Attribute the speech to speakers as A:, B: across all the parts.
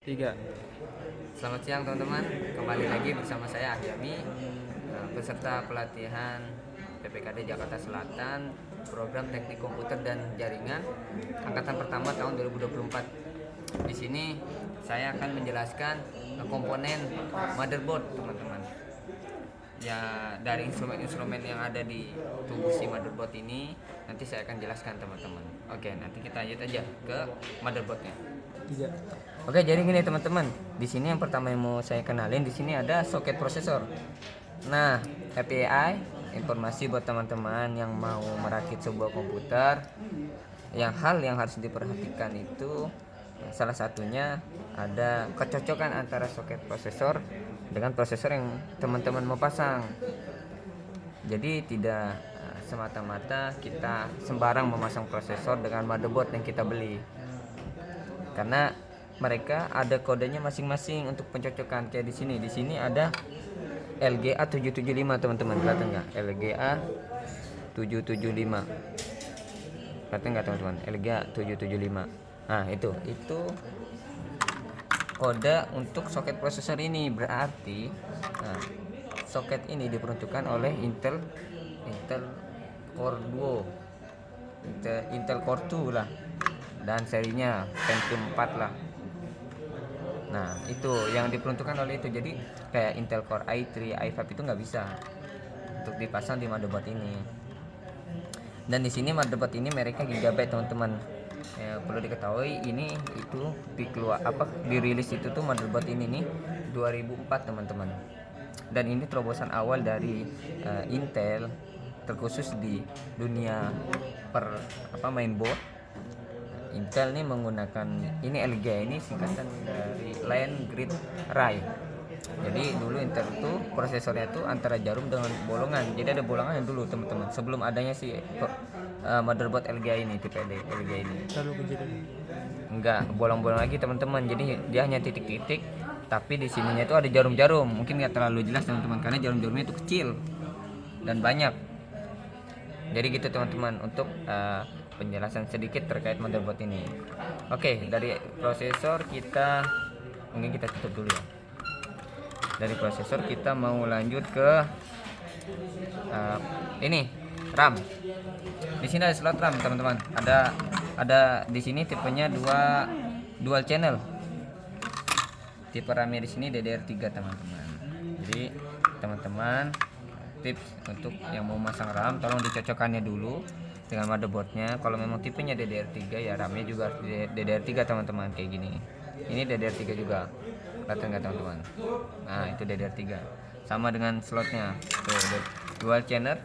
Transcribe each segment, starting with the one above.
A: Tiga.
B: Selamat siang teman-teman, kembali lagi bersama saya Ahyami, peserta pelatihan PPKD Jakarta Selatan, program Teknik Komputer dan Jaringan, angkatan pertama tahun 2024. Di sini saya akan menjelaskan komponen motherboard teman-teman. Ya, dari instrumen-instrumen yang ada di tubuh si motherboard ini nanti saya akan jelaskan teman-teman. Oke, nanti kita lanjut aja ke motherboardnya.
A: Tiga.
B: Oke, jadi gini teman-teman. Di sini yang pertama yang mau saya kenalin, di sini ada soket prosesor. Nah, FYI, informasi buat teman-teman yang mau merakit sebuah komputer, hal yang harus diperhatikan itu salah satunya ada kecocokan antara soket prosesor dengan prosesor yang teman-teman mau pasang. Jadi tidak semata-mata kita sembarang memasang prosesor dengan motherboard yang kita beli, karena mereka ada kodenya masing-masing untuk pencocokan. Kayak di sini ada LGA 775 teman-teman, kelihatan nggak? LGA 775, kelihatan nggak teman-teman? LGA 775. Nah itu kode untuk soket prosesor ini. Berarti soket ini diperuntukkan oleh Intel Core 2, Intel Core 2 lah, dan serinya Pentium 4 lah. Nah itu yang diperuntukkan oleh itu. Jadi kayak Intel Core i3, i5 itu nggak bisa untuk dipasang di motherboard ini. Dan di sini motherboard ini mereknya Gigabyte teman-teman. Perlu diketahui ini itu dirilis itu tuh motherboard ini nih 2004 teman-teman. Dan ini terobosan awal dari Intel, terkhusus di dunia mainboard. Intel nih menggunakan ini LG, ini singkatan dari Line Grid Array. Jadi dulu Intel itu prosesornya itu antara jarum dengan bolongan. Jadi ada bolongan dulu teman-teman, sebelum adanya motherboard LGA ini, tipe LGA ini.
A: Terlalu kejadian.
B: Enggak bolong-bolong lagi teman-teman, jadi dia hanya titik-titik, tapi di sininya itu ada jarum-jarum. Mungkin nggak terlalu jelas teman-teman karena jarum-jarumnya itu kecil dan banyak. Jadi gitu teman-teman untuk penjelasan sedikit terkait motherboard ini. Oke, dari prosesor mungkin kita tutup dulu ya. Dari prosesor kita mau lanjut ke ini RAM. Di sini ada slot RAM teman-teman. Ada di sini tipenya dual channel. Tipe RAM-nya di sini DDR3 teman-teman. Jadi teman-teman, tips untuk yang mau masang RAM, tolong dicocokkannya dulu dengan motherboardnya. Kalau memang tipenya DDR3 ya RAM-nya juga harus DDR3 teman-teman, kayak gini. Ini DDR3 juga, kelihatan nggak teman-teman? Nah itu DDR3 sama dengan slotnya tuh, dual channel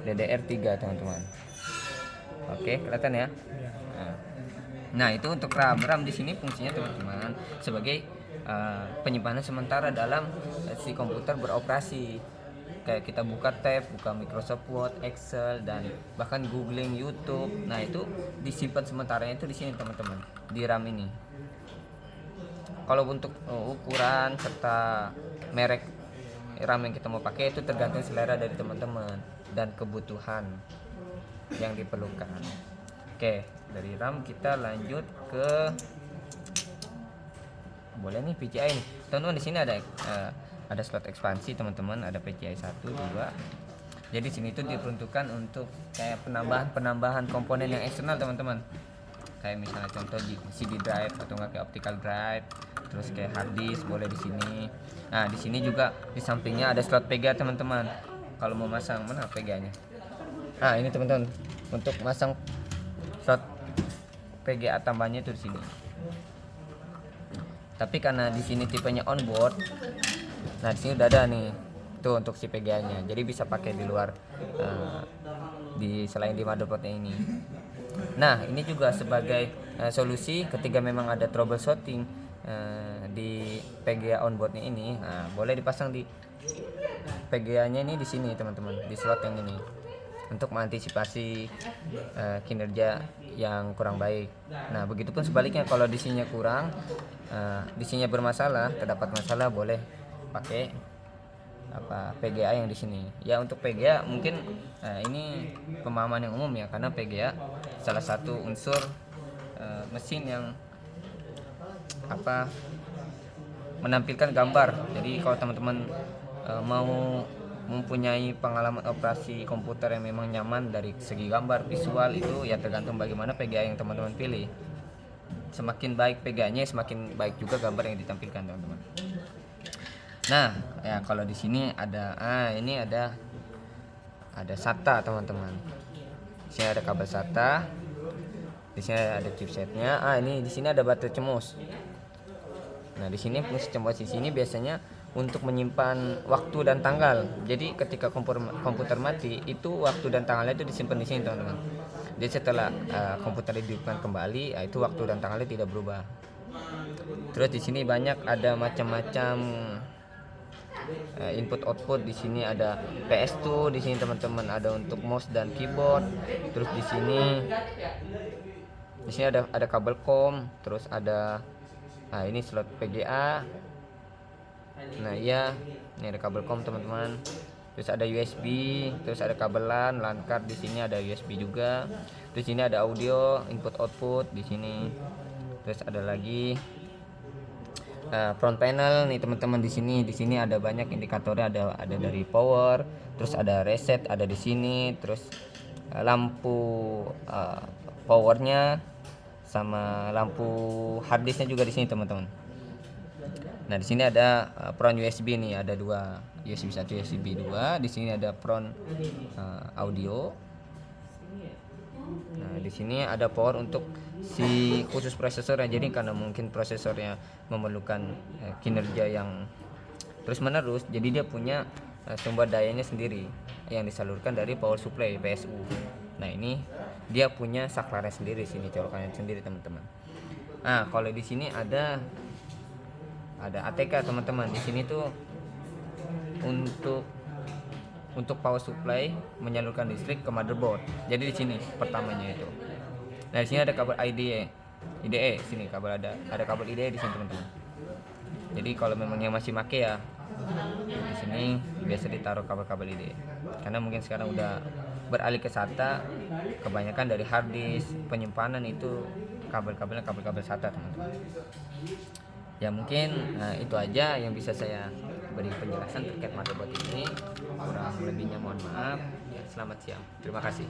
B: DDR3 teman-teman. Oke, kelihatan ya? Nah itu untuk RAM di sini fungsinya teman-teman sebagai penyimpanan sementara dalam si komputer beroperasi. Kayak kita buka tab, buka Microsoft Word, Excel, dan bahkan googling YouTube. Nah itu disimpan sementaranya itu di sini teman-teman, di RAM ini. Kalau untuk ukuran serta merek RAM yang kita mau pakai itu tergantung selera dari teman-teman dan kebutuhan yang diperlukan. Oke, dari RAM kita lanjut ke nih PCI nih. Teman-teman, di sini ada slot ekspansi teman-teman, ada PCI 1, 2. Jadi sini itu diperuntukkan untuk kayak penambahan komponen yang eksternal teman-teman. Kayak misalnya contoh CD drive atau enggak kayak optical drive, terus kayak hard disk boleh di sini. Nah, di sini juga di sampingnya ada slot VGA teman-teman. Kalau mau masang mana VGA-nya? Nah, ini teman-teman untuk masang slot VGA tambahnya itu di sini. Tapi karena di sini tipenya onboard, nah di sini udah ada nih tuh untuk si VGA-nya. Jadi bisa pakai di luar selain di motherboardnya ini. Nah ini juga sebagai solusi ketika memang ada troubleshooting di VGA onboardnya ini, boleh dipasang di VGA-nya ini di sini teman-teman, di slot yang ini untuk mengantisipasi kinerja yang kurang baik. Nah begitupun sebaliknya, kalau di sininya kurang, di sininya bermasalah, terdapat masalah, boleh pakai PGA yang di sini. Ya untuk PGA mungkin ini pemahaman yang umum ya, karena PGA salah satu unsur mesin yang menampilkan gambar. Jadi kalau teman-teman mau mempunyai pengalaman operasi komputer yang memang nyaman dari segi gambar visual, itu ya tergantung bagaimana PGA yang teman-teman pilih. Semakin baik PGA-nya, semakin baik juga gambar yang ditampilkan, teman-teman. Nah, ya kalau di sini ada ini ada SATA, teman-teman. Di sini ada kabel SATA. Di sini ada chipsetnya. Ini di sini ada baterai CMOS. Nah, di sini fungsi CMOS di sini biasanya untuk menyimpan waktu dan tanggal. Jadi ketika komputer mati, itu waktu dan tanggalnya itu disimpan di sini, teman-teman. Jadi setelah komputer dihidupkan kembali, itu waktu dan tanggalnya tidak berubah. Terus di sini banyak ada macam-macam input output. Di sini ada PS2, di sini teman-teman ada untuk mouse dan keyboard. Terus di sini ada kabel COM, terus ada ini slot PGA. Nah iya, ini ada kabel COM, teman-teman. Terus ada USB, terus ada kabel LAN card, di sini ada USB juga. Terus sini ada audio input output di sini. Terus ada lagi front panel nih, teman-teman. Di sini ada banyak indikatornya, ada dari power, terus ada reset ada di sini, terus lampu powernya sama lampu harddisknya juga di sini, teman-teman. Nah, di sini ada front USB nih, ada dua, USB 1, USB 2. Di sini ada front audio. Nah, di sini ada power untuk si khusus prosesornya. Jadi karena mungkin prosesornya memerlukan kinerja yang terus-menerus, jadi dia punya sumber dayanya sendiri yang disalurkan dari power supply PSU. Nah, ini dia punya saklarnya sendiri, sini colokannya sendiri, teman-teman. Nah, kalau di sini ada ATK, teman-teman. Di sini tuh untuk power supply menyalurkan listrik ke motherboard. Jadi di sini pertamanya itu. Nah, di sini ada kabel IDE, sini kabel ada kabel IDE di sini, teman-teman. Jadi kalau memang yang masih make ya, di sini biasa ditaruh kabel-kabel IDE. Karena mungkin sekarang udah beralih ke SATA, kebanyakan dari hard disk penyimpanan itu kabel-kabel SATA, teman-teman. Ya mungkin itu aja yang bisa saya beri penjelasan terkait motherboard ini. Kurang lebihnya mohon maaf. Ya, selamat siang. Terima kasih.